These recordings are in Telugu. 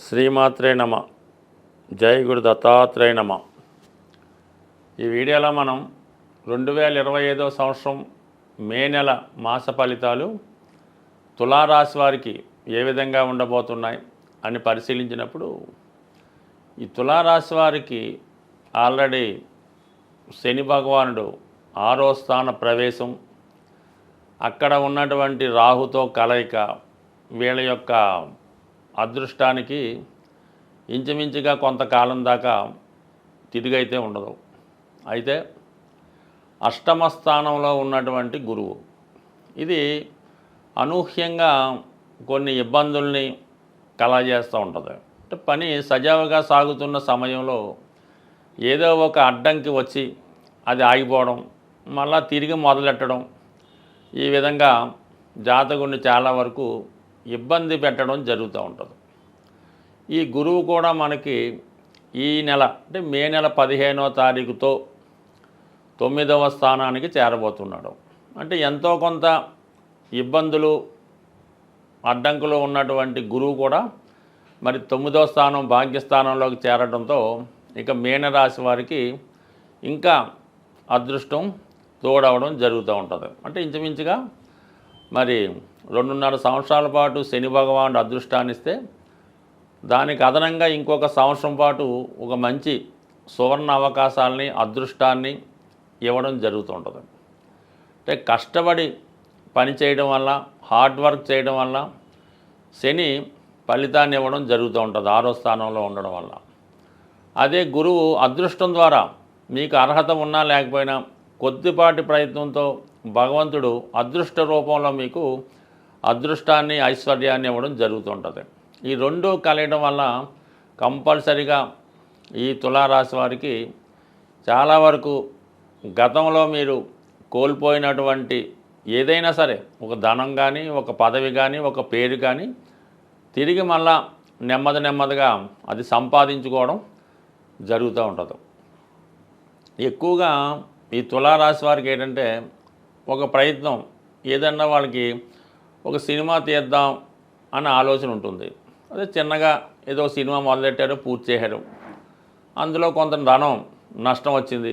శ్రీమాత్రే నమ. జై గురు దత్తాత్రేయ నమ. ఈ వీడియోలో మనం 2025 సంవత్సరం మే నెల మాస ఫలితాలు తులారాశి వారికి ఏ విధంగా ఉండబోతున్నాయి అని పరిశీలించినప్పుడు, ఈ తులారాశి వారికి ఆల్రెడీ శని భగవానుడు 6వ స్థాన ప్రవేశం, అక్కడ ఉన్నటువంటి రాహుతో కలయిక వీళ్ళ యొక్క అదృష్టానికి ఇంచుమించుగా కొంతకాలం దాకా తిరిగైతే ఉండదు. అయితే అష్టమ స్థానంలో ఉన్నటువంటి గురువు ఇది అనూహ్యంగా కొన్ని ఇబ్బందుల్ని కలగజేస్తూ ఉంటుంది. అంటే పని సజావుగా సాగుతున్న సమయంలో ఏదో ఒక అడ్డంకి వచ్చి అది ఆగిపోవడం, మళ్ళా తిరిగి మొదలెట్టడం, ఈ విధంగా జాతకుడిని చాలా వరకు ఇబ్బంది పెట్టడం జరుగుతూ ఉంటుంది. ఈ గురువు కూడా మనకి ఈ నెల అంటే మే నెల 15వ తారీఖుతో 9వ స్థానానికి చేరబోతున్నాడు. అంటే ఎంతో కొంత ఇబ్బందులు అడ్డంకులు ఉన్నటువంటి గురువు కూడా మరి 9వ స్థానం భాగ్యస్థానంలోకి చేరడంతో ఇక మీనరాశి వారికి ఇంకా అదృష్టం తోడవడం జరుగుతూ ఉంటుంది. అంటే ఇంచుమించుగా మరి 2.5 సంవత్సరాల పాటు శని భగవానుడు అదృష్టాన్ని ఇస్తే, దానికి అదనంగా ఇంకొక సంవత్సరం పాటు ఒక మంచి సువర్ణ అవకాశాలని అదృష్టాన్ని ఇవ్వడం జరుగుతూ ఉంటుంది. అంటే కష్టపడి పని చేయడం వల్ల, హార్డ్ వర్క్ చేయడం వల్ల శని ఫలితాన్ని ఇవ్వడం జరుగుతూ ఉంటుంది 6వ స్థానంలో ఉండడం వల్ల. అదే గురువు అదృష్టం ద్వారా మీకు అర్హత ఉన్నా లేకపోయినా కొద్దిపాటి ప్రయత్నంతో భగవంతుడు అదృష్ట రూపంలో మీకు అదృష్టాన్ని ఐశ్వర్యాన్ని ఇవ్వడం జరుగుతుంటుంది. ఈ రెండు కలయడం వల్ల కంపల్సరిగా ఈ తులారాశి వారికి చాలా వరకు గతంలో మీరు కోల్పోయినటువంటి ఏదైనా సరే, ఒక ధనం కానీ, ఒక పదవి కానీ, ఒక పేరు కానీ తిరిగి మళ్ళా నెమ్మదిగా అది సంపాదించుకోవడం జరుగుతూ ఉంటుంది. ఎక్కువగా ఈ తులారాశి వారికి ఏంటంటే, ఒక ప్రయత్నం ఏదన్నా వాళ్ళకి ఒక సినిమా తీద్దాం అన్న ఆలోచన ఉంటుంది. అదే చిన్నగా ఏదో సినిమా మొదలెట్టారు, పూర్తి చేశారు, అందులో కొంత ధనం నష్టం వచ్చింది,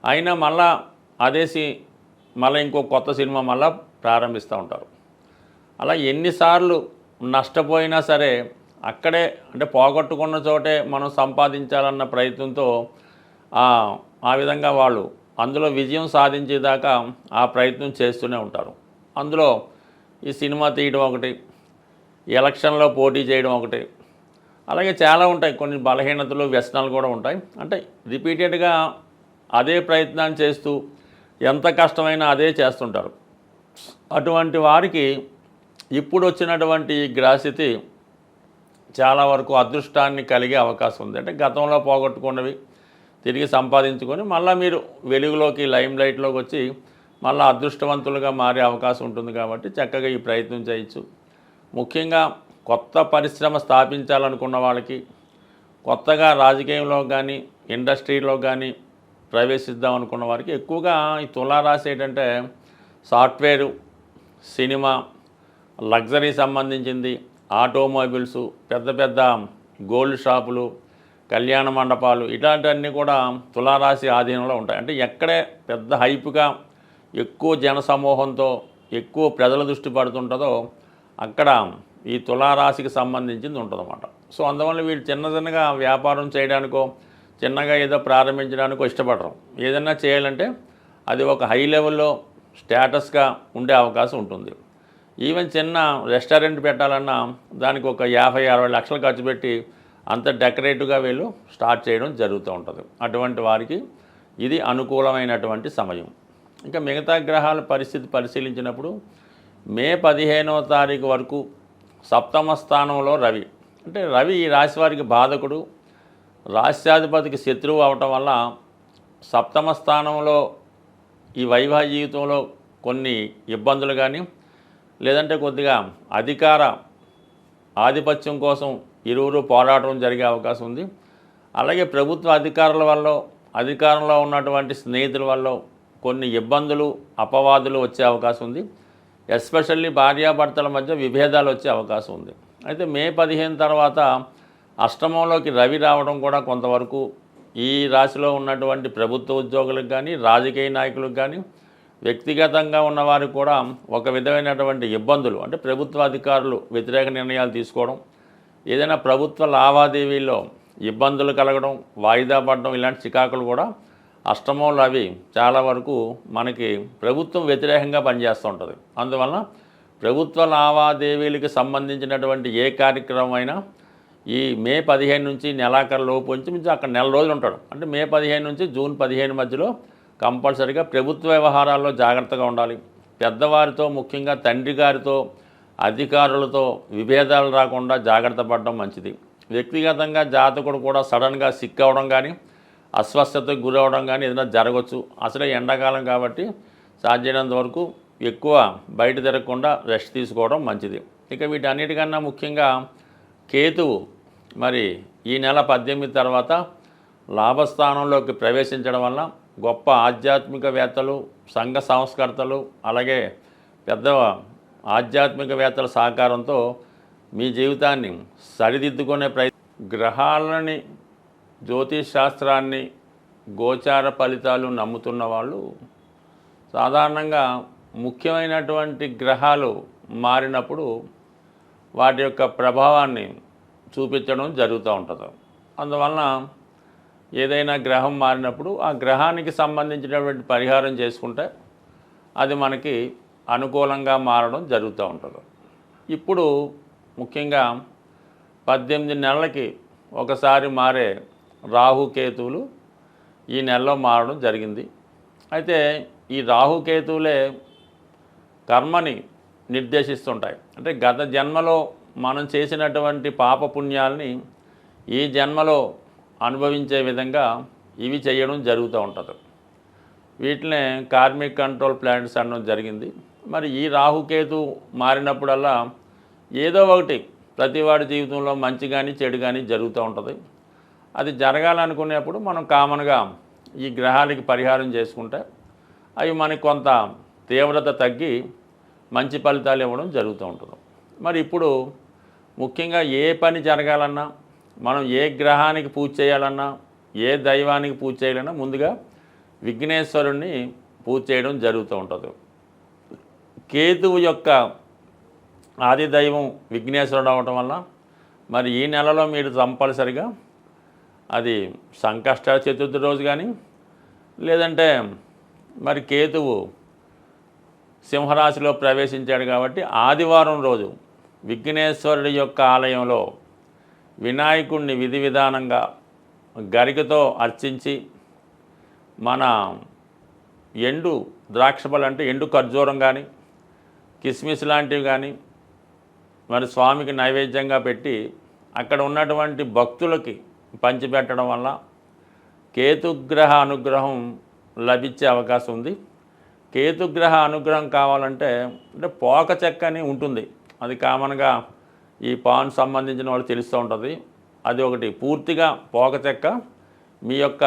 అయినా మళ్ళా మళ్ళీ ఇంకో కొత్త సినిమా మళ్ళీ ప్రారంభిస్తూ ఉంటారు. అలా ఎన్నిసార్లు నష్టపోయినా సరే అక్కడే అంటే పోగొట్టుకున్న చోటే మనం సంపాదించాలన్న ప్రయత్నంతో ఆ విధంగా వాళ్ళు అందులో విజయం సాధించేదాకా ఆ ప్రయత్నం చేస్తూనే ఉంటారు. అందులో ఈ సినిమా తీయడం ఒకటి, ఎలక్షన్లో పోటీ చేయడం ఒకటి, అలాగే చాలా ఉంటాయి. కొన్ని బలహీనతలు, వ్యసనాలు కూడా ఉంటాయి. అంటే రిపీటెడ్గా అదే ప్రయత్నాన్ని చేస్తూ ఎంత కష్టమైనా అదే చేస్తుంటారు. అటువంటి వారికి ఇప్పుడు వచ్చినటువంటి ఈ గ్రహస్థితి చాలా వరకు అదృష్టాన్ని కలిగే అవకాశం ఉంది. అంటే గతంలో పోగొట్టుకున్నవి తిరిగి సంపాదించుకొని మళ్ళీ మీరు వెలుగులోకి, లైమ్ లైట్లోకి వచ్చి మళ్ళీ అదృష్టవంతులుగా మారే అవకాశం ఉంటుంది. కాబట్టి చక్కగా ఈ ప్రయత్నం చేయొచ్చు. ముఖ్యంగా కొత్త పరిశ్రమ స్థాపించాలనుకున్న వాళ్ళకి, కొత్తగా రాజకీయంలో కానీ, ఇండస్ట్రీలో కానీ ప్రవేశిద్దాం అనుకున్న వారికి ఎక్కువగా ఈ తులారాశి ఏంటంటే సాఫ్ట్వేరు, సినిమా, లగ్జరీ సంబంధించింది, ఆటోమొబైల్స్, పెద్ద గోల్డ్ షాపులు, కళ్యాణ మండపాలు, ఇలాంటివన్నీ కూడా తులారాశి ఆధీనంలో ఉంటాయి. అంటే ఎక్కడే పెద్ద హైప్గా ఎక్కువ జనసమూహంతో ఎక్కువ ప్రజల దృష్టి పడుతుంటుందో అక్కడ ఈ తులారాశికి సంబంధించింది ఉంటుందన్నమాట. సో అందువల్ల వీళ్ళు చిన్నగా వ్యాపారం చేయడానికో, చిన్నగా ఏదో ప్రారంభించడానికో ఇష్టపడరు. ఏదైనా చేయాలంటే అది ఒక హై లెవెల్లో స్టేటస్గా ఉండే అవకాశం ఉంటుంది. ఈవెన్ చిన్న రెస్టారెంట్ పెట్టాలన్నా దానికి ఒక 50-60 లక్షలు ఖర్చు పెట్టి అంత డెకరేటివ్గా వీళ్ళు స్టార్ట్ చేయడం జరుగుతూ ఉంటుంది. అటువంటి వారికి ఇది అనుకూలమైనటువంటి సమయం. ఇంకా మిగతా గ్రహాల పరిస్థితి పరిశీలించినప్పుడు మే 15వ తారీఖు వరకు సప్తమ స్థానంలో రవి. అంటే రవి ఈ రాశి వారికి బాధకుడు, రాశ్యాధిపతికి శత్రువు అవటం వల్ల సప్తమ స్థానంలో ఈ వైవాహిక జీవితంలో కొన్ని ఇబ్బందులు కానీ, లేదంటే కొద్దిగా అధికార ఆధిపత్యం కోసం ఇరువురు పోరాటం జరిగే అవకాశం ఉంది. అలాగే ప్రభుత్వ అధికారుల వల్ల, అధికారంలో ఉన్నటువంటి స్నేహితుల వల్ల కొన్ని ఇబ్బందులు, అపవాదులు వచ్చే అవకాశం ఉంది. ఎస్పెషల్లీ భార్యాభర్తల మధ్య విభేదాలు వచ్చే అవకాశం ఉంది. అయితే మే 15 తర్వాత అష్టమంలోకి రవి రావడం కూడా కొంతవరకు ఈ రాశిలో ఉన్నటువంటి ప్రభుత్వ ఉద్యోగులకు కానీ, రాజకీయ నాయకులకు కానీ, వ్యక్తిగతంగా ఉన్నవారికి కూడా ఒక విధమైనటువంటి ఇబ్బందులు, అంటే ప్రభుత్వ అధికారులు వ్యతిరేక నిర్ణయాలు తీసుకోవడం, ఏదైనా ప్రభుత్వ లావాదేవీల్లో ఇబ్బందులు కలగడం, వాయిదా పడడం, ఇలాంటి చికాకులు కూడా అష్టమంలో అవి చాలా వరకు మనకి ప్రభుత్వం వ్యతిరేకంగా పనిచేస్తూ ఉంటుంది. అందువలన ప్రభుత్వ లావాదేవీలకు సంబంధించినటువంటి ఏ కార్యక్రమం అయినా ఈ మే 15 నుంచి నెలాఖరు లోపు నుంచి అక్కడ నెల రోజులు ఉంటాడు. అంటే మే 15 నుంచి జూన్ 15 మధ్యలో కంపల్సరీగా ప్రభుత్వ వ్యవహారాల్లో జాగ్రత్తగా ఉండాలి. పెద్దవారితో, ముఖ్యంగా తండ్రి గారితో, అధికారులతో విభేదాలు రాకుండా జాగ్రత్త పడడం మంచిది. వ్యక్తిగతంగా జాతకుడు కూడా సడన్గా సిక్ అవ్వడం కానీ, అస్వస్థతకు గురవడం కానీ ఏదైనా జరగవచ్చు. అసలే ఎండాకాలం కాబట్టి సాధ్యమైనంత వరకు ఎక్కువ బయట తిరగకుండా రెస్ట్ తీసుకోవడం మంచిది. ఇక వీటన్నిటికన్నా ముఖ్యంగా కేతువు మరి ఈ నెల 18 తర్వాత లాభస్థానంలోకి ప్రవేశించడం వల్ల గొప్ప ఆధ్యాత్మికవేత్తలు, సంఘ సంస్కర్తలు, అలాగే పెద్ద ఆధ్యాత్మికవేత్తల సహకారంతో మీ జీవితాన్ని సరిదిద్దుకునే గ్రహాలని, జ్యోతిష్ శాస్త్రాన్ని, గోచార ఫలితాలు నమ్ముతున్న వాళ్ళు సాధారణంగా ముఖ్యమైనటువంటి గ్రహాలు మారినప్పుడు వాటి యొక్క ప్రభావాన్ని చూపించడం జరుగుతూ ఉంటుంది. అందువలన ఏదైనా గ్రహం మారినప్పుడు ఆ గ్రహానికి సంబంధించినటువంటి పరిహారం చేసుకుంటే అది మనకి అనుకూలంగా మారడం జరుగుతూ ఉంటుంది. ఇప్పుడు ముఖ్యంగా 18 నెలలకి ఒకసారి మారే రాహుకేతువులు ఈ నెలలో మారడం జరిగింది. అయితే ఈ రాహుకేతువులే కర్మని నిర్దేశిస్తుంటాయి. అంటే గత జన్మలో మనం చేసినటువంటి పాపపుణ్యాలని ఈ జన్మలో అనుభవించే విధంగా ఇవి చేయడం జరుగుతూ ఉంటుంది. వీటినే కార్మిక్ కంట్రోల్ ప్లాంట్స్ అనడం జరిగింది. మరి ఈ రాహుకేతు మారినప్పుడల్లా ఏదో ఒకటి ప్రతివాడి జీవితంలో మంచి కానీ చెడు కానీ జరుగుతూ ఉంటుంది. అది జరగాలనుకునేప్పుడు మనం కామన్గా ఈ గ్రహాలకి పరిహారం చేసుకుంటే అవి మనకి కొంత తీవ్రత తగ్గి మంచి ఫలితాలు ఇవ్వడం జరుగుతూ ఉంటుంది. మరి ఇప్పుడు ముఖ్యంగా ఏ పని జరగాలన్నా, మనం ఏ గ్రహానికి పూజ చేయాలన్నా, ఏ దైవానికి పూజ చేయాలన్నా ముందుగా విఘ్నేశ్వరుణ్ణి పూజ చేయడం జరుగుతూ ఉంటుంది. కేతువు యొక్క ఆది దైవం విఘ్నేశ్వరుడు అవటం వల్ల మరి ఈ నెలలో మీరు కంపల్సరిగా అది సంకష్ట చతుర్థి రోజు కానీ, లేదంటే మరి కేతువు సింహరాశిలో ప్రవేశించాడు కాబట్టి ఆదివారం రోజు విఘ్నేశ్వరుడి యొక్క ఆలయంలో వినాయకుడిని విధి విధానంగా గరికతో అర్చించి మన ఎండు ద్రాక్షపళ్ళు అంటే ఎండు ఖర్జూరం కానీ, కిస్మిస్ లాంటివి కానీ మరి స్వామికి నైవేద్యంగా పెట్టి అక్కడ ఉన్నటువంటి భక్తులకి పంచిపెట్టడం వల్ల కేతుగ్రహ అనుగ్రహం లభించే అవకాశం ఉంది. కేతుగ్రహ అనుగ్రహం కావాలంటే అంటే పోక చెక్క అని ఉంటుంది, అది కామన్గా ఈ పాన్ సంబంధించిన వాళ్ళు తెలుస్తూ ఉంటుంది. అది ఒకటి పూర్తిగా పోక చెక్క మీ యొక్క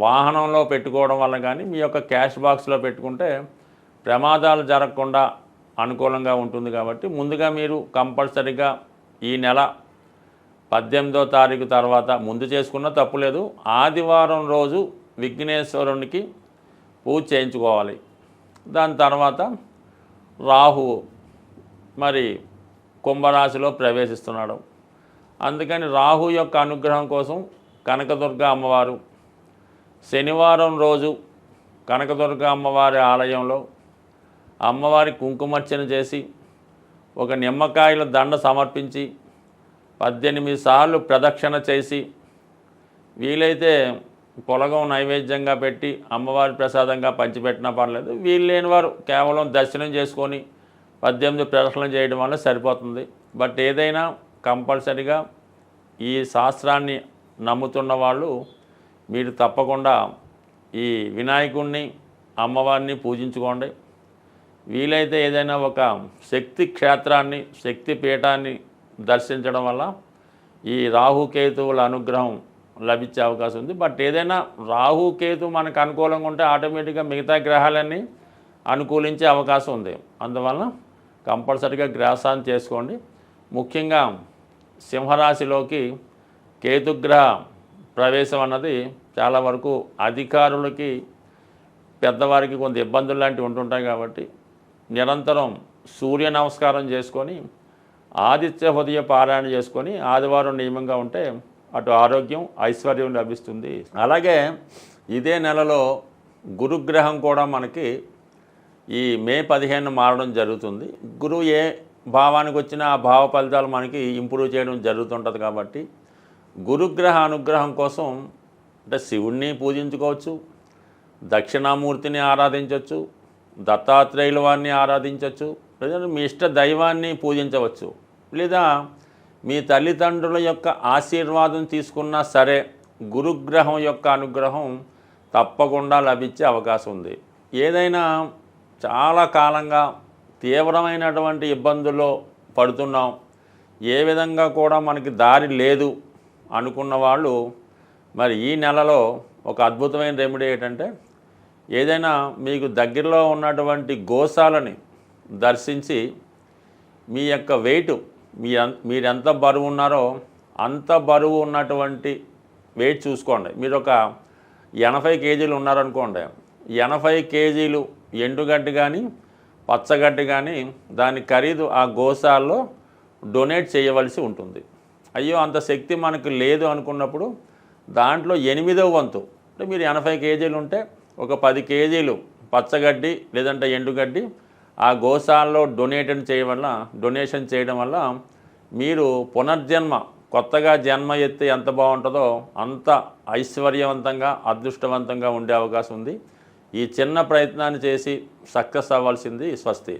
వాహనంలో పెట్టుకోవడం వల్ల కానీ, మీ యొక్క క్యాష్ బాక్స్లో పెట్టుకుంటే ప్రమాదాలు జరగకుండా అనుకూలంగా ఉంటుంది. కాబట్టి ముందుగా మీరు కంపల్సరీగా ఈ నెల 18వ తారీఖు తర్వాత ముందు చేసుకున్న తప్పులేదు, ఆదివారం రోజు విఘ్నేశ్వరునికి పూజ చేయించుకోవాలి. దాని తర్వాత రాహువు మరి కుంభరాశిలో ప్రవేశిస్తున్నాడు. అందుకని రాహు యొక్క అనుగ్రహం కోసం కనకదుర్గ అమ్మవారు శనివారం రోజు కనకదుర్గ అమ్మవారి ఆలయంలో అమ్మవారి కుంకుమర్చన చేసి ఒక నిమ్మకాయల దండ సమర్పించి 18 సార్లు ప్రదక్షిణ చేసి వీలైతే పొలగం నైవేద్యంగా పెట్టి అమ్మవారి ప్రసాదంగా పంచిపెట్టినా పర్లేదు. వీలు లేని వారు కేవలం దర్శనం చేసుకొని 18 ప్రదక్షిణలు చేయడం వల్ల సరిపోతుంది. బట్ ఏదైనా కంపల్సరిగా ఈ శాస్త్రాన్ని నమ్ముతున్న వాళ్ళు మీరు తప్పకుండా ఈ వినాయకుడిని, అమ్మవారిని పూజించుకోండి. వీలైతే ఏదైనా ఒక శక్తి క్షేత్రాన్ని, శక్తి పీఠాన్ని దర్శించడం వల్ల ఈ రాహుకేతువుల అనుగ్రహం లభించే అవకాశం ఉంది. బట్ ఏదైనా రాహుకేతు మనకు అనుకూలంగా ఉంటే ఆటోమేటిక్గా మిగతా గ్రహాలన్నీ అనుకూలించే అవకాశం ఉంది. అందువలన కంపల్సరీగా గ్రహశాంతి చేసుకోండి. ముఖ్యంగా సింహరాశిలోకి కేతుగ్రహ ప్రవేశం అన్నది చాలా వరకు అధికారులకి పెద్దవారికి కొంత ఇబ్బందులు లాంటివి ఉంటుంటాయి. కాబట్టి నిరంతరం సూర్య నమస్కారం చేసుకొని ఆదిత్య హృదయ పారాయణ చేసుకొని ఆదివారం నియమంగా ఉంటే అటు ఆరోగ్యం ఐశ్వర్యం లభిస్తుంది. అలాగే ఇదే నెలలో గురుగ్రహం కూడా మనకి ఈ మే 15 మారడం జరుగుతుంది. గురువు ఏ భావానికి వచ్చినా ఆ భావ ఫలితాలు మనకి ఇంప్రూవ్ చేయడం జరుగుతుంటుంది. కాబట్టి గురుగ్రహ అనుగ్రహం కోసం అంటే శివుణ్ణి పూజించుకోవచ్చు, దక్షిణామూర్తిని ఆరాధించవచ్చు, దత్తాత్రేయుల వారిని ఆరాధించవచ్చు, లేదా మీ ఇష్ట దైవాన్ని పూజించవచ్చు, లేదా మీ తల్లిదండ్రుల యొక్క ఆశీర్వాదం తీసుకున్నా సరే గురుగ్రహం యొక్క అనుగ్రహం తప్పకుండా లభించే అవకాశం ఉంది. ఏదైనా చాలా కాలంగా తీవ్రమైనటువంటి ఇబ్బందుల్లో పడుతున్నాం, ఏ విధంగా కూడా మనకి దారి లేదు అనుకున్న వాళ్ళు మరి ఈ నెలలో ఒక అద్భుతమైన రెమెడీ ఏంటంటే ఏదైనా మీకు దగ్గరలో ఉన్నటువంటి గోశాలని దర్శించి మీ యొక్క వెయిట్ మీరెంత బరువు ఉన్నారో అంత బరువు ఉన్నటువంటి వెయిట్ చూసుకోండి. మీరు ఒక 80 కేజీలు ఉన్నారనుకోండి, 80 కేజీలు ఎండుగడ్డి కానీ పచ్చగడ్డి కానీ దాని ఖరీదు ఆ గోశాలలో డొనేట్ చేయవలసి ఉంటుంది. అయ్యో అంత శక్తి మనకు లేదు అనుకున్నప్పుడు దాంట్లో 8వ వంతు అంటే మీరు 80 కేజీలు ఉంటే ఒక 10 కేజీలు పచ్చగడ్డి లేదంటే ఎండుగడ్డి ఆ గోశాలలో డొనేషన్ చేయడం వల్ల మీరు పునర్జన్మ కొత్తగా జన్మ ఎత్తే ఎంత బాగుంటుందో అంత ఐశ్వర్యవంతంగా అదృష్టవంతంగా ఉండే అవకాశం ఉంది. ఈ చిన్న ప్రయత్నాన్ని చేసి సక్సెస్ అవ్వాల్సింది. స్వస్తి.